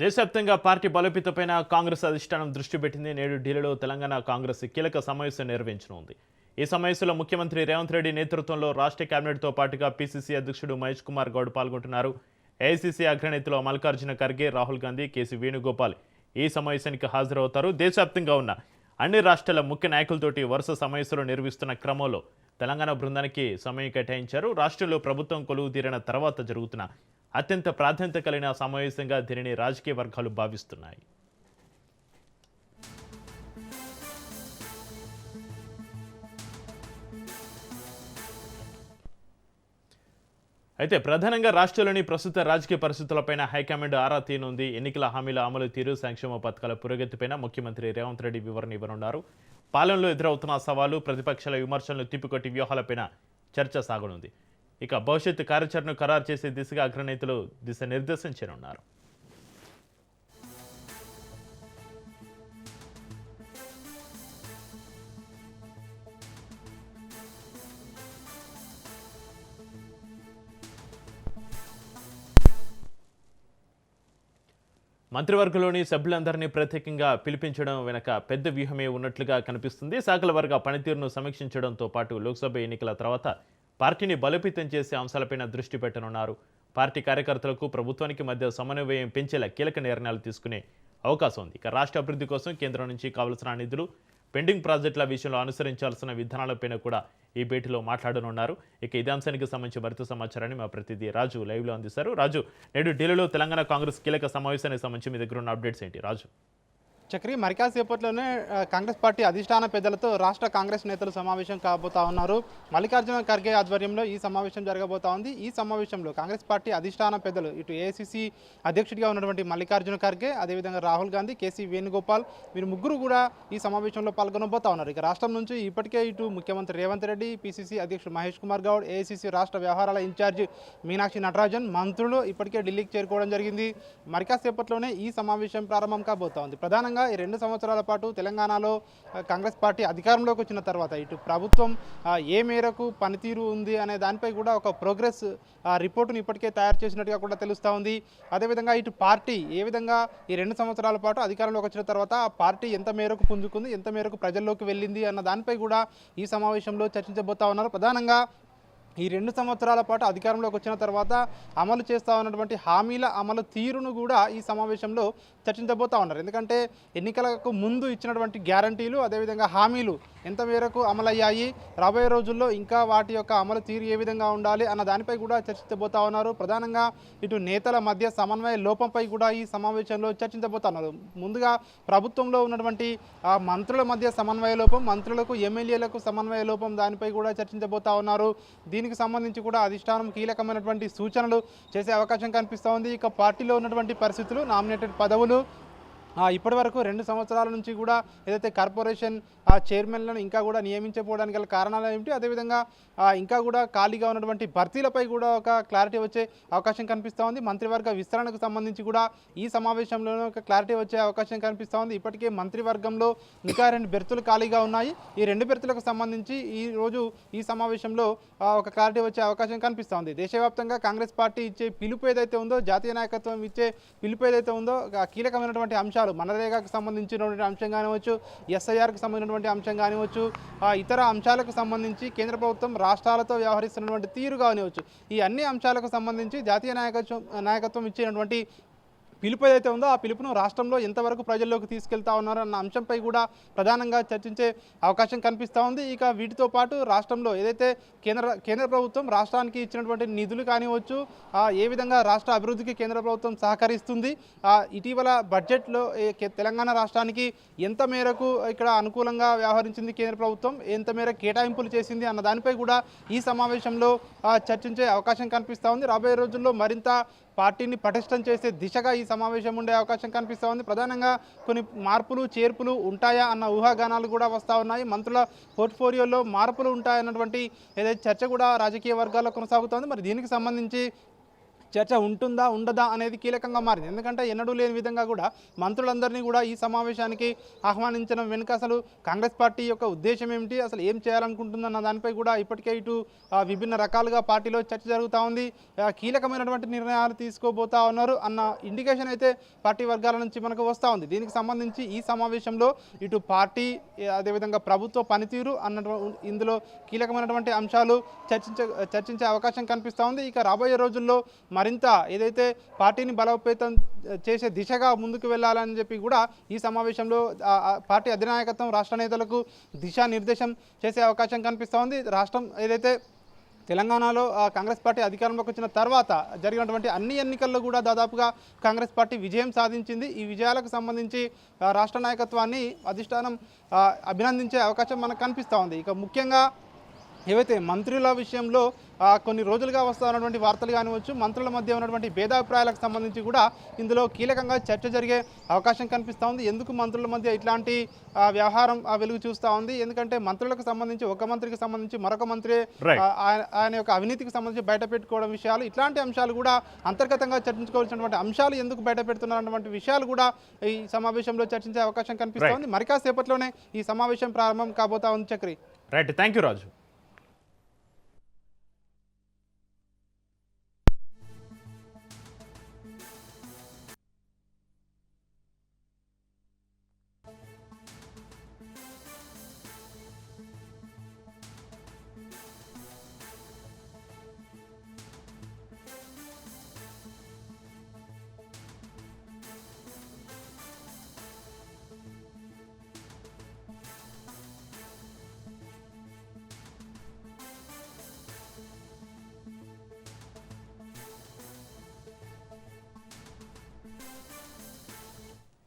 దేశవ్యాప్తంగా పార్టీ బలోపేతపైన కాంగ్రెస్ అధిష్టానం దృష్టి పెట్టింది. నేడు ఢిల్లీలో తెలంగాణ కాంగ్రెస్ కీలక సమావేశం నిర్వహించనుంది. ఈ సమావేశంలో ముఖ్యమంత్రి రేవంత్ రెడ్డి నేతృత్వంలో రాష్ట్ర కేబినెట్తో పాటుగా పీసీసీ అధ్యక్షుడు మహేష్ కుమార్ గౌడ్ పాల్గొంటున్నారు. ఏఐసీసీ అగ్రనేతలు మల్లికార్జున ఖర్గే, రాహుల్ గాంధీ, కేసీ వేణుగోపాల్ ఈ సమావేశానికి హాజరవుతారు. దేశవ్యాప్తంగా ఉన్న అన్ని రాష్ట్రాల ముఖ్య నాయకులతోటి వరుస సమావేశాలు నిర్వహిస్తున్న క్రమంలో తెలంగాణ బృందానికి సమయం కేటాయించారు. రాష్ట్రంలో ప్రభుత్వం కొలువు తీరిన తర్వాత జరుగుతున్న అత్యంత ప్రాధాన్యత కలిగిన సమావేశంగా దీనిని రాజకీయ వర్గాలు భావిస్తున్నాయి. అయితే ప్రధానంగా రాష్ట్రంలోని ప్రస్తుత రాజకీయ పరిస్థితులపైన హైకమాండ్ ఆరా తీయనుంది. ఎన్నికల హామీల అమలు తీరు, సంక్షేమ పథకాల పురోగతిపైన ముఖ్యమంత్రి రేవంత్ రెడ్డి వివరణ ఇవ్వనున్నారు. పాలనలో ఎదురవుతున్న సవాలు, ప్రతిపక్షాల విమర్శలను తిప్పికొట్టి వ్యూహాలపైన చర్చ సాగనుంది. ఇక భవిష్యత్తు కార్యాచరణను ఖరారు చేసే దిశగా అగ్రనేతలు దిశానిర్దేశం చేయనున్నారు. మంత్రివర్గంలోని సభ్యులందరినీ ప్రత్యేకంగా పిలిపించడం వెనక పెద్ద వ్యూహమే ఉన్నట్లుగా కనిపిస్తుంది. శాఖల వర్గ పనితీరును సమీక్షించడంతో పాటు లోక్సభ ఎన్నికల తర్వాత పార్టీని బలోపేతం చేసే అంశాలపైన దృష్టి పెట్టనున్నారు. పార్టీ కార్యకర్తలకు ప్రభుత్వానికి మధ్య సమన్వయం పెంచేలా కీలక నిర్ణయాలు తీసుకునే అవకాశం ఉంది. ఇక రాష్ట్ర అభివృద్ధి కోసం కేంద్రం నుంచి కావలసిన నిధులు, పెండింగ్ ప్రాజెక్టుల విషయంలో అనుసరించాల్సిన విధానాలపైన కూడా ఈ భేటీలో మాట్లాడనున్నారు. ఇక ఇదే అంశానికి సంబంధించి మరింత సమాచారాన్ని మా ప్రతినిధి రాజు లైవ్లో అందిస్తారు. రాజు, నేడు ఢిల్లీలో తెలంగాణ కాంగ్రెస్ కీలక సమావేశానికి సంబంధించి మీ దగ్గర ఉన్న అప్డేట్స్ ఏంటి? రాజు చక్రి, మరికాసేపట్లోనే కాంగ్రెస్ పార్టీ అధిష్టాన పెద్దలతో రాష్ట్ర కాంగ్రెస్ నేతలు సమావేశం కాబోతా ఉన్నారు. మల్లికార్జున ఖర్గే ఆధ్వర్యంలో ఈ సమావేశం జరగబోతా ఉంది. ఈ సమావేశంలో కాంగ్రెస్ పార్టీ అధిష్టాన పెద్దలు, ఇటు ఏఐసీసీ అధ్యక్షుడిగా ఉన్నటువంటి మల్లికార్జున ఖర్గే, అదేవిధంగా రాహుల్ గాంధీ, కేసీ వేణుగోపాల్, వీరు ముగ్గురు కూడా ఈ సమావేశంలో పాల్గొనబోతా ఉన్నారు. ఇక రాష్ట్రం నుంచి ఇప్పటికే ఇటు ముఖ్యమంత్రి రేవంత్ రెడ్డి, పీసీసీ అధ్యక్షుడు మహేష్ కుమార్ గౌడ్, ఏఐసీసీ రాష్ట్ర వ్యవహారాల ఇన్ఛార్జి మీనాక్షి నటరాజన్, మంత్రులు ఇప్పటికే ఢిల్లీకి చేరుకోవడం జరిగింది. మరికాసేపట్లోనే ఈ సమావేశం ప్రారంభం కాబోతా ఉంది. ప్రధానంగా ఈ 2 సంవత్సరాల పాటు తెలంగాణలో కాంగ్రెస్ పార్టీ అధికారంలోకి వచ్చిన తర్వాత ఇటు ప్రభుత్వం ఏ మేరకు పనితీరు ఉంది అనే దానిపై కూడా ఒక ప్రోగ్రెస్ రిపోర్టును ఇప్పటికే తయారు చేసినట్టుగా కూడా తెలుస్తూ ఉంది. అదేవిధంగా ఇటు పార్టీ ఏ విధంగా ఈ 2 సంవత్సరాల పాటు అధికారంలోకి వచ్చిన తర్వాత ఆ పార్టీ ఎంత మేరకు పుంజుకుంది, ఎంత మేరకు ప్రజల్లోకి వెళ్ళింది అన్న దానిపై కూడా ఈ సమావేశంలో చర్చించబోతా ఉన్నారు. ప్రధానంగా ఈ 2 సంవత్సరాల పాటు అధికారంలోకి వచ్చిన తర్వాత అమలు చేస్తూ ఉన్నటువంటి హామీల అమలు తీరును కూడా ఈ సమావేశంలో చర్చించబోతూ ఉన్నారు. ఎందుకంటే ఎన్నికలకు ముందు ఇచ్చినటువంటి గ్యారంటీలు, అదేవిధంగా హామీలు ఎంత మేరకు అమలయ్యాయి, రాబోయే రోజుల్లో ఇంకా వాటి యొక్క అమలు తీరు ఏ విధంగా ఉండాలి అన్న దానిపై కూడా చర్చించబోతా ఉన్నారు. ప్రధానంగా ఇటు నేతల మధ్య సమన్వయ లోపంపై కూడా ఈ సమావేశంలో చర్చించబోతా ఉన్నారు. ముందుగా ప్రభుత్వంలో ఉన్నటువంటి మంత్రుల మధ్య సమన్వయ లోపం, మంత్రులకు ఎమ్మెల్యేలకు సమన్వయ లోపం, దానిపై కూడా చర్చించబోతా ఉన్నారు. దీనికి సంబంధించి కూడా అధిష్టానం కీలకమైనటువంటి సూచనలు చేసే అవకాశం కనిపిస్తూ ఉంది. ఇక పార్టీలో ఉన్నటువంటి పరిస్థితులు, నామినేటెడ్ పదవులు, ఇప్పటి వరకు 2 సంవత్సరాల నుంచి కూడా ఏదైతే కార్పొరేషన్ చైర్మన్లను ఇంకా కూడా నియమించకపోవడానికి గల కారణాలు ఏమిటి, అదేవిధంగా ఇంకా కూడా ఖాళీగా ఉన్నటువంటి భర్తీలపై కూడా ఒక క్లారిటీ వచ్చే అవకాశం కనిపిస్తూ ఉంది. మంత్రివర్గ విస్తరణకు సంబంధించి కూడా ఈ సమావేశంలోనే ఒక క్లారిటీ వచ్చే అవకాశం కనిపిస్తూ ఉంది. ఇప్పటికే మంత్రివర్గంలో ఇంకా 2 బెర్తులు ఖాళీగా ఉన్నాయి. ఈ 2 బెర్తులకు సంబంధించి ఈరోజు ఈ సమావేశంలో ఒక క్లారిటీ వచ్చే అవకాశం కనిపిస్తూ ఉంది. దేశవ్యాప్తంగా కాంగ్రెస్ పార్టీ ఇచ్చే పిలుపు ఏదైతే ఉందో, జాతీయ నాయకత్వం ఇచ్చే పిలుపు ఏదైతే ఉందో, కీలకమైనటువంటి అంశాలు మనరేగాకు సంబంధించినటువంటి అంశం కానివచ్చు, ఎస్ఐఆర్కి సంబంధించినటువంటి అంశం కానివచ్చు, ఇతర అంశాలకు సంబంధించి కేంద్ర ప్రభుత్వం రాష్ట్రాలతో వ్యవహరిస్తున్నటువంటి తీరు కానివచ్చు, ఈ అన్ని అంశాలకు సంబంధించి జాతీయ నాయకత్వం ఇచ్చినటువంటి పిలుపు ఏదైతే ఉందో ఆ పిలుపును రాష్ట్రంలో ఎంతవరకు ప్రజల్లోకి తీసుకెళ్తా ఉన్నారు అన్న అంశంపై కూడా ప్రధానంగా చర్చించే అవకాశం కనిపిస్తూ ఉంది. ఇక వీటితో పాటు రాష్ట్రంలో ఏదైతే కేంద్ర ప్రభుత్వం రాష్ట్రానికి ఇచ్చినటువంటి నిధులు కానివచ్చు, ఏ విధంగా రాష్ట్ర అభివృద్ధికి కేంద్ర ప్రభుత్వం సహకరిస్తుంది, ఇటీవల బడ్జెట్లో తెలంగాణ రాష్ట్రానికి ఎంత మేరకు ఇక్కడ అనుకూలంగా వ్యవహరించింది కేంద్ర ప్రభుత్వం, ఎంత మేరకు కేటాయింపులు చేసింది అన్న దానిపై కూడా ఈ సమావేశంలో చర్చించే అవకాశం కనిపిస్తూ ఉంది. రాబోయే రోజుల్లో మరింత పార్టీని పటిష్టం చేసే దిశగా ఈ సమావేశం ఉండే అవకాశం కనిపిస్తూ ఉంది. ప్రధానంగా కొన్ని మార్పులు చేర్పులు ఉంటాయా అన్న ఊహాగానాలు కూడా వస్తూ ఉన్నాయి. మంత్రుల పోర్ట్ఫోలియోలో మార్పులు ఉంటాయన్నటువంటి ఏదైతే చర్చ కూడా రాజకీయ వర్గాల్లో కొనసాగుతోంది. మరి దీనికి సంబంధించి చర్చ ఉంటుందా ఉండదా అనేది కీలకంగా మారింది. ఎందుకంటే ఎన్నడూ లేని విధంగా కూడా మంత్రులందరినీ కూడా ఈ సమావేశానికి ఆహ్వానించడం వెనుక అసలు కాంగ్రెస్ పార్టీ యొక్క ఉద్దేశం ఏమిటి, అసలు ఏం చేయాలనుకుంటుందన్న దానిపై కూడా ఇప్పటికే ఇటు విభిన్న రకాలుగా పార్టీలో చర్చ జరుగుతూ ఉంది. కీలకమైనటువంటి నిర్ణయాలు తీసుకోబోతా ఉన్నారు అన్న ఇండికేషన్ అయితే పార్టీ వర్గాల నుంచి మనకు వస్తూ ఉంది. దీనికి సంబంధించి ఈ సమావేశంలో ఇటు పార్టీ అదేవిధంగా ప్రభుత్వ పనితీరు ఇందులో కీలకమైనటువంటి అంశాలు చర్చించే అవకాశం కనిపిస్తూ ఉంది. ఇక రాబోయే రోజుల్లో మరింత ఏదైతే పార్టీని బలోపేతం చేసే దిశగా ముందుకు వెళ్ళాలని చెప్పి కూడా ఈ సమావేశంలో పార్టీ అధినాయకత్వం రాష్ట్ర నేతలకు దిశానిర్దేశం చేసే అవకాశం కనిపిస్తూ ఉంది. రాష్ట్రం ఏదైతే తెలంగాణలో కాంగ్రెస్ పార్టీ అధికారంలోకి వచ్చిన తర్వాత జరిగినటువంటి అన్ని ఎన్నికల్లో కూడా దాదాపుగా కాంగ్రెస్ పార్టీ విజయం సాధించింది. ఈ విజయాలకు సంబంధించి రాష్ట్ర నాయకత్వాన్ని అధిష్టానం అభినందించే అవకాశం మనకు కనిపిస్తూ ఉంది. ఇక ముఖ్యంగా ఏవైతే మంత్రుల విషయంలో కొన్ని రోజులుగా వస్తున్నటువంటి వార్తలు కానివచ్చు, మంత్రుల మధ్య ఉన్నటువంటి భేదాభిప్రాయాలకు సంబంధించి కూడా ఇందులో కీలకంగా చర్చ జరిగే అవకాశం కనిపిస్తూ ఉంది. ఎందుకు మంత్రుల మధ్య ఇట్లాంటి వ్యవహారం వెలుగు చూస్తూ ఉంది? ఎందుకంటే మంత్రులకు సంబంధించి ఒక మంత్రికి సంబంధించి మరొక మంత్రి ఆయన యొక్క అవినీతికి సంబంధించి బయట పెట్టుకోవడం విషయాలు, ఇట్లాంటి అంశాలు కూడా అంతర్గతంగా చర్చించుకోవాల్సినటువంటి అంశాలు ఎందుకు బయట పెడుతున్నటువంటి విషయాలు కూడా ఈ సమావేశంలో చర్చించే అవకాశం కనిపిస్తూ ఉంది. మరి కాసేపట్లోనే ఈ సమావేశం ప్రారంభం కాబోతా ఉంది. Chakri. Right, thank you Raju.